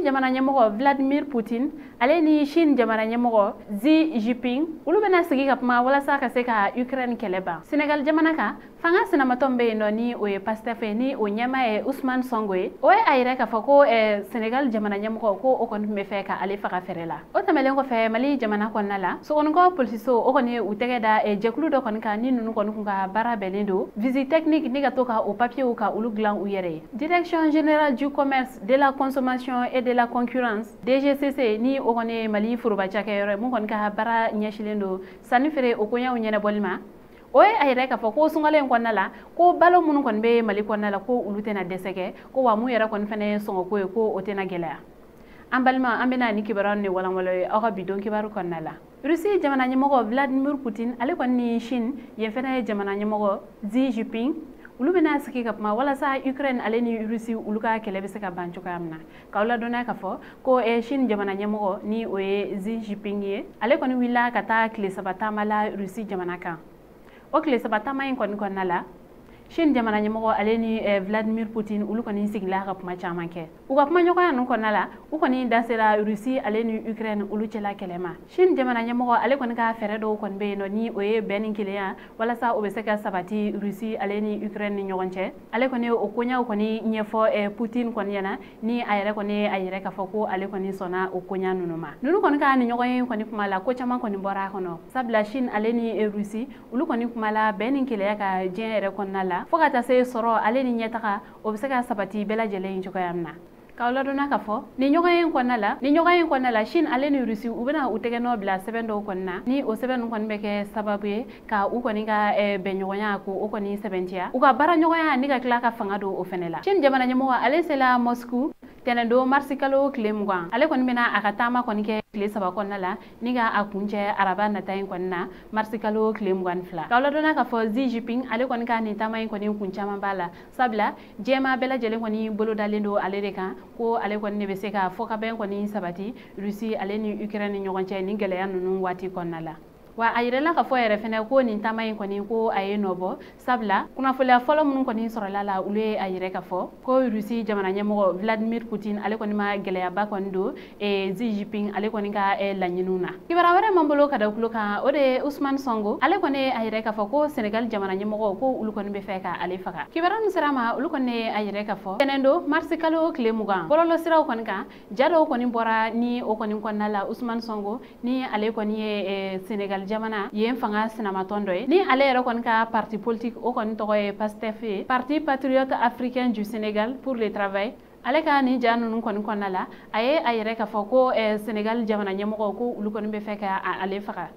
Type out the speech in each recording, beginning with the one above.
jamana ɲɛmɔgɔ Vladimir Putin ale ni Chine jamana ɲɛmɔgɔ Xi Jinping olu bɛna sigi ka kuma walasa ka se ka Ukraine kɛlɛ ban. Senegal jamana kan fanga sinamatɔ bɛ yen nɔ ni o ye Pastef ni o ɲɛma ye Ousmane Sonko ye. O ye a yɛrɛ k'a fɔ ko Senegal jamana ɲɛmɔgɔ ko o kɔni tun bɛ fɛ ka ale faga fɛrɛ la. O tɛmɛlen kɔfɛ Mali jamana kɔnɔna la sokɔnɔkaw polisiso o kɔni u tɛgɛ da jɛkulu dɔ kɔni kan ni ninnu kɔni kun ka baara bɛnnen don visite technique ni ka to ka o papiers ka olu dilan u yɛrɛ ye. Direction générale du commerce, de la consommation et de la concurrence DGCC ni o kɔni Mali foroba cakɛyɔrɔ mun kɔni ka baara ɲɛsilen don sanni feere o koɲɛw ɲɛnabɔli ma. O ye a yɛrɛ k'a fɔ ko sunkalen kɔnɔna la ko balo minnu kɔni bɛ Mali kɔnɔna la ko olu tɛna dɛsɛ kɛ ko wa mun yɛrɛ kɔni fana ye sɔngɔko ye ko o tɛna gɛlɛya. An balima an bɛna ni kibaruya ni walanwala ye aw ka bidon kibaru kɔnɔna la. Russie jamana ɲɛmɔgɔ Vladimir Putin ale kɔni ni Chine yen fana ye jamana ɲɛmɔgɔ Xi Jinping olu bɛna sigi ka kuma walasa Ukraine ale ni Russie olu ka kɛlɛ bɛ se ka ban cogoya min na. K'aw ladɔnniya k'a fɔ ko Chine jamana ɲɛmɔgɔ ni o ye Xi Jinping ye ale kɔni wulila ka taa tile 3 taama la Russie jamana kan. O tile 3 taama in kɔni kɔnɔna la Chine jamana ɲɛmɔgɔ ale ni Vladimir Putin olu kɔni sigila ka kuma caman kɛ. U ka kuma ɲɔgɔnya ninnu kɔnɔna la u kɔni dasera Russie ale ni Ukraine olu cɛla kɛlɛ ma. Chine jamana ɲɛmɔgɔ ale kɔni ka fɛɛrɛ dɔw kɔni bɛ yen nɔ ni o ye bɛn ni kelenya walasa o bɛ se ka sabati Russie ale ni Ukraine ni ɲɔgɔn cɛ. Ale kɔni o koɲaw kɔni ɲɛfɔ Putin kɔni ɲɛna ni a yɛrɛ kɔni a yɛrɛ k'a fɔ ko ale kɔni sɔnna o koɲa ninnu ma. Ninnu kɔni ka ni ɲɔgɔn ye kɔni kuma la ko caman kɔni bɔra a kɔnɔ. Sabula Chine ale ni Russie olu kɔni kuma la bɛn ni kelenya ka diɲɛ yɛrɛ kɔnɔna la fo ka taa se sɔrɔ ale ni ɲɛtaga o bɛ se ka sabati bɛɛ lajɛlen cogoya min na. K'aw ladɔnniya k'a fɔ ni ɲɔgɔn ye kɔnɔna la Chine ale ni Russie u bɛna u tɛgɛ nɔ bila sɛbɛn dɔw kɔni na ni o sɛbɛn ninnu kɔni bɛ kɛ sababu ye ka u kɔni ka bɛnɲɔgɔnya ko o kɔni sɛbɛntiya u ka baara ɲɔgɔnya ni ka tila ka fanga don o fɛnɛ la. Chine jamana ɲɛmɔgɔ ale sela Moscou tɛnɛndon marisi kalo tile 20 ale kɔni bɛna a ka taama kɔni kɛ tile 3 kɔnɔna la ni ka a kuncɛ araba nata in kɔni na marisi kalo tile 22. K'aw ladɔnniya k'a fɔ Xi Jinping ale kɔni ka nin taama in kɔni kun caman b'a la sabula jɛma bɛɛ lajɛlen kɔni bolo dalen don ale de kan ko ale kɔni de bɛ se ka fɔ ka bɛn kɔni sabati Russie ale ni Ukraine ni ɲɔgɔn cɛ ni gɛlɛya ninnu waati kɔnɔna la. Wa a yirala ka fɔ yɛrɛ fɛnɛ ko nin taama in kɔni ko a ye nɔ bɔ sabula kunnafoniya fɔlɔ minnu kɔni sɔrɔla la olu ye a yɛrɛ ka fɔ ko Russie jamana ɲɛmɔgɔ Vladimir Putin ale kɔni ma gɛlɛyaba kɔni don Xi Jinping ale kɔni ka laɲiniw na. Kibaruya wɛrɛ man bolo ka da kulo kan o de ye Ousmane Sonko ale kɔni ye a yɛrɛ ka fɔ ko Senegal jamana ɲɛmɔgɔ ko olu kɔni bɛ fɛ ka ale faga. Kibaruya min sera ma olu kɔni ye a yɛrɛ ka fɔ tɛnɛndon marisi kalo tile 20 bɔlɔlɔ siraw kɔni kan ja dɔw kɔni bɔra ni o kɔni kɔnɔna la Ousmane Sonko ni ale kɔni ye Senegal jamana yen fanga sinamatɔn dɔ ye ni ale yɛrɛ kɔni ka parti politique o kɔni tɔgɔ ye Pastef ye Parti Patriote Africain du Sénégal pour le Travail. Ale ka nin ja ninnu kɔni kɔnɔna la a ye a yɛrɛ k'a fɔ ko Senegal jamana ɲɛmɔgɔ ko olu kɔni bɛ fɛ ka ale faga.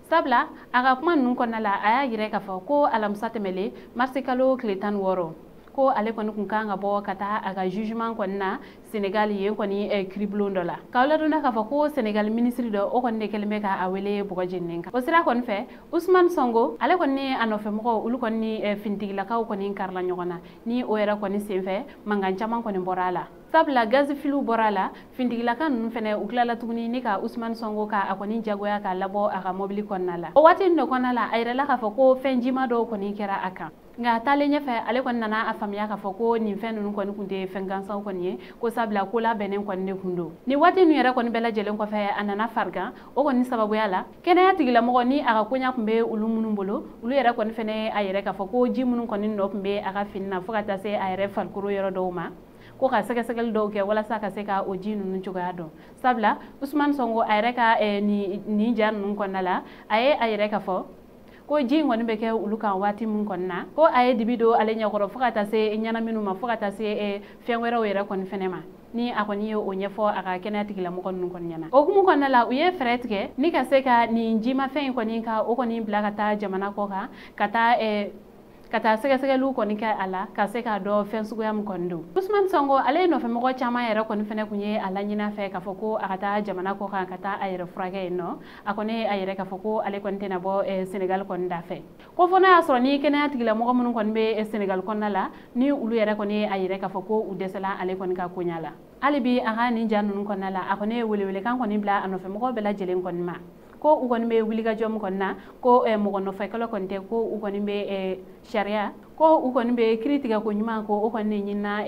Sabula a ka kuma ninnu kɔnɔna la a y'a yɛrɛ k'a fɔ ko alamisa tɛmɛlen marisi kalo tile 16 ko ale kɔni kun kan ka bɔ ka taa a ka jugement kɔni na Senegal yen kɔni kiribulon dɔ la. K'aw ladɔnniya k'a fɔ ko Senegal ministre dɔ o kɔni de kɛlen bɛ ka a wele bɔgɔ jeninen kan. O sira kɔni fɛ Ousmane Sonko ale kɔni ni a nɔfɛmɔgɔw olu kɔni ni finitigilakaw kɔni karila ɲɔgɔn na ni o yɛrɛ kɔni senfɛ mankan caman kɔni bɔra a la. Sabula gazifiliw bɔra a la finitigilaka ninnu fɛnɛ u tilala tuguni ni ka Ousmane Sonko ka a kɔni jagoya ka labɔ a ka mobili kɔnɔna la. O waati dɔ kɔnɔna la a yɛrɛla k'a fɔ ko fɛn jima dɔw kɔni kɛra a kan. Nka taalen ɲɛfɛ ale kɔni nana a faamuya k'a fɔ ko nin fɛn ninnu kɔni kun tɛ fɛn gansanw kɔni ye ko sabula ko labɛnnen kɔni de kun don. Ni waati ninnu yɛrɛ kɔni bɛɛ lajɛlen kɔfɛ a nana farigan o kɔni sababuya la kɛnɛya tigilamɔgɔ ni a ka koɲa kun bɛ olu minnu bolo olu yɛrɛ kɔni fɛnɛ a yɛrɛ k'a fɔ ko ji minnu kɔni nɔ kun bɛ a ka fini na fo ka taa se a yɛrɛ farikolo yɔrɔ dɔw ma ko ka sɛgɛsɛgɛli dɔw kɛ walasa ka se ka o ji ninnu cogoya dɔn. Sabula Ousmane Sonko a yɛrɛ ka nin ja ninnu kɔnɔna la a ye a yɛrɛ k'a fɔ ko ji in kɔni bɛ kɛ olu kan waati min kɔni na ko a ye dibi don ale ɲɛkɔrɔ fo ka taa se ɲɛnaminw ma fo ka taa se fɛn wɛrɛw yɛrɛ kɔni fɛnɛ ma ni a kɔni ye o ɲɛfɔ a ka kɛnɛya tigilamɔgɔ ninnu kɔni ɲɛna. O hukumu kɔnɔna la u ye fɛɛrɛ tigɛ ni ka se ka nin jimafɛn in kɔni ka o kɔni bila ka taa jamana kɔ kan ka taa sɛgɛsɛgɛliw kɔni kɛ a la ka se k'a dɔn fɛn suguya min kɔni don. Ousmane Sonko ale ye nɔfɛmɔgɔ caman yɛrɛ kɔni fɛnɛ kun ye a laɲini fɛ k'a fɔ ko a ka taa jamana kɔ kan ka taa a yɛrɛ furakɛ yen nɔ a kɔni ye a yɛrɛ k'a fɔ ko ale kɔni tɛna bɔ Senegal kɔni da fɛ. Ko fɔ n'a y'a sɔrɔ ni kɛnɛya tigilamɔgɔ minnu kɔni bɛ Senegal kɔnɔna la ni olu yɛrɛ kɔni ye a yɛrɛ k'a fɔ ko u dɛsɛla ale kɔni ka koɲa la. Hali bi a ka nin ja ninnu kɔnɔna la a kɔni ye welewelekan kɔni bila a nɔfɛmɔgɔ bɛɛ lajɛlen kɔni ma. Ko u kɔni bɛ wulikajɔ min kɔni na ko mɔgɔ nɔfɛkɛlaw kɔni tɛ ko u kɔni bɛ sariya ko u kɔni bɛ kiiri tigɛ ko ɲuman ko o kɔni de ɲinina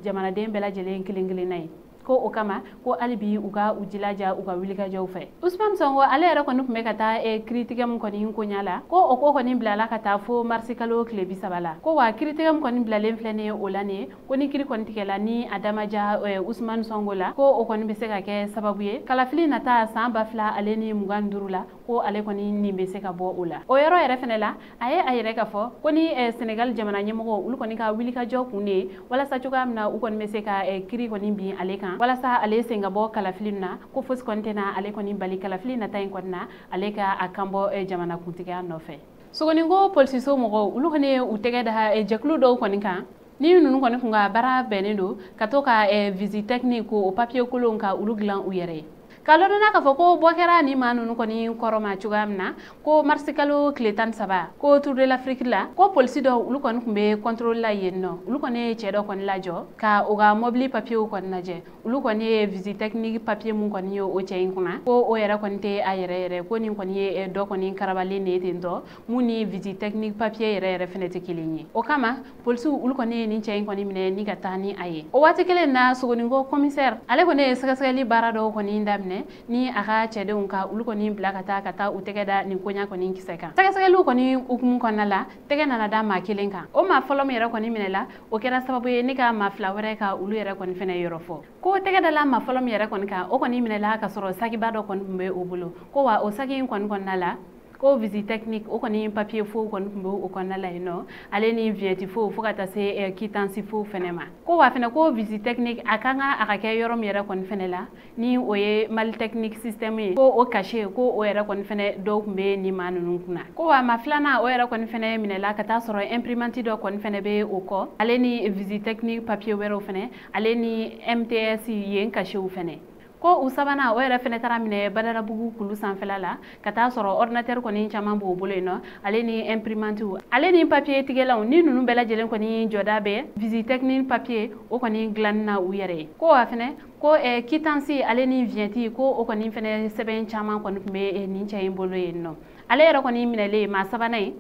jamanaden bɛɛ lajɛlen kelen kelenna ye. ko o kama ko alibi uga ujilaja uga wilika jawfe Ousmane Sonko ale yɛrɛ kɔni kun bɛ ka taa critique mun kɔni ko ɲala ko o ko kɔni bilala ka taa fo marsikalo tile 30 ko wa critique mun kɔni bilalen filɛ ne o la ne ko ni kiri kɔni tigɛla ni adamaja Ousmane Sonko la ko o kɔni bɛ se ka kɛ sababu ye kalafili nata san 2000 ale ni 25 la ko ale kɔni nin bɛ se ka bɔ o la o yɔrɔ yɛrɛ fɛnɛ la a ye a yɛrɛ ka fɔ ko ni Senegal jamana ɲɛmɔgɔ olu kɔni ka wilikajɔ kun de walasa cogoya min na u kɔni bɛ se ka kiri kɔni bin ale kan walasa ale sen ka bɔ kalafili na ko fosi kɔni tɛna ale kɔni bali kalafili nata in kɔni na ale ka a kan bɔ jamana kuntigiya nɔfɛ sogoni ko polisiso mɔgɔw olu kɔni u tɛgɛ da jɛkulu dɔw kɔni kan ni nunu kɔni kun ka baara bɛnnen don ka to ka visite technique o papier kolon ka olu dilan u yɛrɛ ye ka lɔdɔna k'a fɔ ko bɔ kɛra ni maa nunu kɔni kɔrɔma cogoya min na ko marsikalo tile 13 ko Tour de l'Afrique la ko polisi dɔw olu kɔni kun bɛ contrôle la yen nɔ olu kɔni ye cɛ dɔ kɔni lajɔ ka o ka mobili papier kɔni lajɛ olu kɔni ye visite technique papier mun kɔni ye o cɛ in kunna ko o yɛrɛ kɔni tɛ a yɛrɛ ko nin kɔni ye dɔ kɔni karabalen de ye ten tɔ mun ni visite technique papier yɛrɛ fɛnɛ tɛ kelen ye o kama polisi olu kɔni ye nin cɛ in kɔni minɛ ni ka taa ni a ye o waati kelen na sogoninko commissaire ale kɔni ye sɛgɛsɛgɛli baara dɔw kɔni daminɛ ni a ka cɛdenw ka olu kɔni bila ka taa u tɛgɛ da nin koɲa kɔni kisɛ kan sɛgɛsɛgɛliw kɔni hukumu kɔnɔna la tɛgɛ nana da maa kelen kan o maa fɔlɔ min yɛrɛ kɔni minɛla o kɛra sababu ye ne ka maa fila wɛrɛ ka olu yɛrɛ kɔni fɛnɛ yɔrɔ fɔ ko tɛgɛ dala maa fɔlɔ min yɛrɛ kɔni kan o kɔni minɛla ka sɔrɔ sagiba dɔ kɔni tun bɛ o bolo ko wa o sagi in kɔni kɔnɔna la ko visite technique o kɔni papier fo kɔni tun bɛ o kɔnɔna la yen nɔ ale ni vignette fo ka taa se quittance fo fɛnɛ ma ko wa fɛnɛ ko visite technique a kan a ka kɛ yɔrɔ min yɛrɛ kɔni fɛnɛ la ni o ye Mali technique système ye ko o cachet ko o yɛrɛ kɔni fɛnɛ dɔw tun bɛ ni maa ninnu kunna ko wa ma filanan o yɛrɛ kɔni fɛnɛ minɛla ka taa sɔrɔ imprimante dɔ kɔni fɛnɛ bɛ o kɔ ale ni visite technique papier wɛrɛw fɛnɛ ale ni MTS yen cachetw fɛnɛ ko u sabana o yɛrɛ fɛnɛ taara minɛ Badarabugu kulu sanfɛla la ka taa sɔrɔ ordinateur kɔni caman b'o bolo yen nɔ ale ni imprimantew ale ni papier tigɛlanw ni nunu bɛɛ lajɛlen kɔni jɔda bɛ visite technique papier o kɔni dilanni na u yɛrɛ ye ko wa fɛnɛ ko quittance ale ni vignette ko o kɔni fɛnɛ sɛbɛn caman kɔni tun bɛ nin cɛ in bolo yen nɔ ale yɛrɛ kɔni minɛlen maa sabanan ye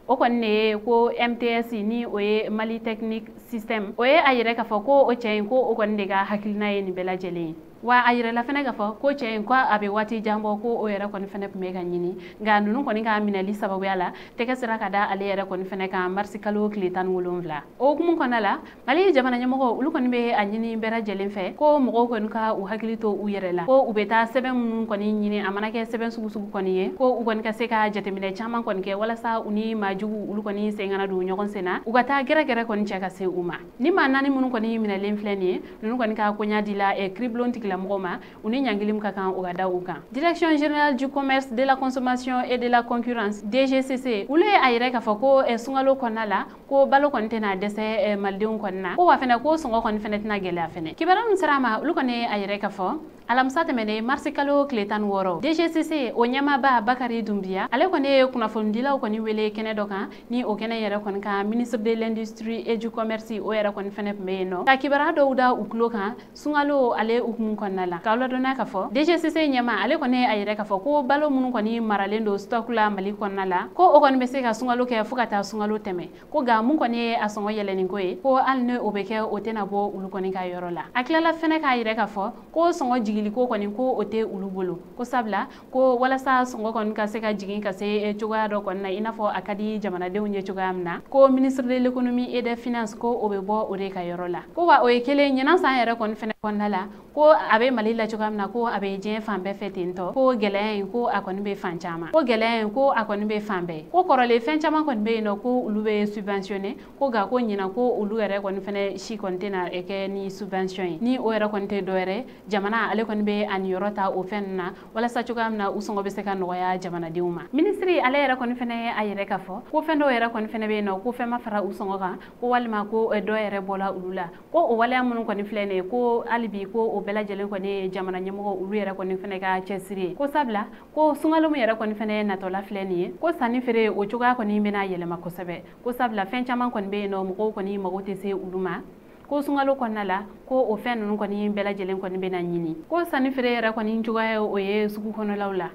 o kɔni ne ye ko MTS ni o ye Mali technique système o ye a yɛrɛ k'a fɔ ko o cɛ in ko o kɔni de ka hakilina ye nin bɛɛ lajɛlen ye wa a yɛrɛ la fɛnɛ k'a fɔ ko cɛ in ko a bɛ waati jan bɔ ko o yɛrɛ kɔni fɛnɛ tun bɛ ka ɲini nka ninnu kɔni ka minɛli sababuya la tɛgɛ sera ka da ale yɛrɛ kɔni fɛnɛ kan marsikalo tile 17 o hukumu kɔnɔna la Mali jamana ɲɛmɔgɔ olu kɔni bɛ a ɲini bɛɛ lajɛlen fɛ ko mɔgɔw kɔni ka u hakili to u yɛrɛ la ko u bɛ taa sɛbɛn minnu kɔni ɲini a mana kɛ sɛbɛn sugu sugu kɔni ye ko u kɔni ka se ka jateminɛ caman kɔni kɛ walasa u ni maajugu olu kɔni sen kana don ɲɔgɔn sen na u ka taa gɛrɛgɛrɛ kɔni cɛ ka se u ma ni maa naani minnu kɔni minɛlen filɛ nin ye ninnu kɔni ka koɲa dila kiribulon tigilamɔgɔw ma ni ɲangilim ka kan o ka da u kan Direction générale du commerce de la consommation et de la concurrence DGCC olu ye a yɛrɛ k'a fɔ ko sunkalo kɔnɔna la ko balo kɔni tɛna dɛsɛ malidenw kɔni na ko wa fɛnɛ ko sɔngɔ kɔni fɛnɛ tɛna gɛlɛya fɛnɛ kibaruya min sera a ma olu kɔni ye a yɛrɛ k'a fɔ alamisa tɛmɛnen marsikalo tile 16 DGCC o ɲɛmaaba Bakari Dumbiya ale kɔni ye kunnafonidilaw kɔni wele kɛnɛ dɔ kan ni o kɛnɛ yɛrɛ kɔni kan ministre de l'industrie et du commerce o yɛrɛ kɔni fɛnɛ tun bɛ yen nɔ ka kibaruya dɔw da u tulo kan sunkalo ale hukumu kɔnɔna la k'aw ladɔnniya k'a fɔ DGCC ɲɛma ale kɔni ye a yɛrɛ k'a fɔ ko balo minnu kɔni maralen don stock la Mali kɔnɔna la ko o kɔni bɛ se ka sunkalo kɛ fo ka taa sunkalo tɛmɛ ko nka mun kɔni ye a sɔngɔ yɛlɛnni ko ye ko hali ni o bɛ kɛ o tɛna bɔ olu kɔni ka yɔrɔ la a tilala fɛnɛ k'a yɛrɛ k'a fɔ ko sɔngɔ jigili ko kɔni ko o tɛ olu bolo ko sabula ko walasa sɔngɔ kɔni ka se ka jigin ka se cogoya dɔ kɔni na i n'a fɔ a ka di jamanadenw ye cogoya min na ko ministre de l'économie et des finances ko o bɛ bɔ o de ka yɔrɔ la ko wa o ye kelen ɲinan san yɛrɛ kɔni fɛnɛ kɔnɔna la ko a bɛ Mali la cogoya min na ko a bɛ diɲɛ fan bɛɛ fɛ ten tɔ ko gɛlɛya in ko a kɔni bɛ fan caman ko gɛlɛya in ko a kɔni bɛ fan bɛɛ ko kɔrɔlen fɛn caman kɔni bɛ yen nɔ ko olu bɛ subventionné ko nka ko ɲinan ko olu yɛrɛ kɔni fɛnɛ si kɔni tɛna kɛ ni subvention ye ni o yɛrɛ kɔni tɛ dɔwɛrɛ jamana ale kɔni bɛ a niyɔrɔ ta o fɛn na walasa cogoya min na u sɔngɔ bɛ se ka nɔgɔya jamanadenw ma ministre ale yɛrɛ kɔni fɛnɛ ye a yɛrɛ ka fɔ ko fɛn dɔw yɛrɛ kɔni fɛnɛ bɛ yen nɔ ko fɛn ma fara u sɔngɔ kan ko walima ko dɔ yɛrɛ bɔla olu la ko o waleya minnu kɔni filɛ nin ye ko hali bi ko o bɛɛ lajɛlen kɔni ye jamana ɲɛmɔgɔ olu yɛrɛ kɔni fɛnɛ ka cɛsiri ye ko sabula ko sunkalo min yɛrɛ kɔni fɛnɛ natɔla filɛ nin ye ko sanni feere o cogoya kɔni bɛna yɛlɛma kosɛbɛ ko sabula fɛn caman kɔni bɛ yen nɔ mɔgɔw kɔni mago tɛ se olu ma ko sunkalo kɔnɔna la ko o fɛn ninnu kɔni bɛɛ lajɛlen kɔni bɛna ɲini ko sanni feere yɛrɛ kɔni cogoya o ye sugu kɔnɔlaw la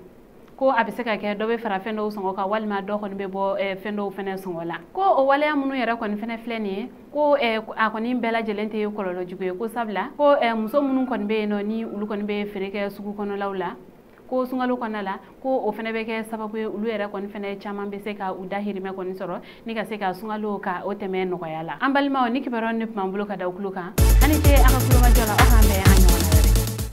ko a bɛ se ka kɛ dɔ bɛ fara fɛn dɔw sɔngɔ kan walima dɔ kɔni bɛ bɔ fɛn dɔw fɛnɛ sɔngɔ la ko o waleya minnu yɛrɛ kɔni fɛnɛ filɛ nin ye ko a kɔni bɛɛ lajɛlen tɛ kɔlɔlɔ jugu ye ko sabula ko muso minnu kɔni bɛ yen nɔ ni olu kɔni bɛ feere kɛ sugu kɔnɔlaw la ko sunkalo kɔnɔna la ko o fana bɛ kɛ sababu ye olu yɛrɛ kɔni fana caman bɛ se ka u dahirimɛ kɔni sɔrɔ ni ka se ka sunkalo ka o tɛmɛ nɔgɔya la an balimaw ni kibaruya ni tun b'an bolo ka da u tulo kan ani ce an ka kulomajɔ la aw k'an bɛn an ɲɔgɔn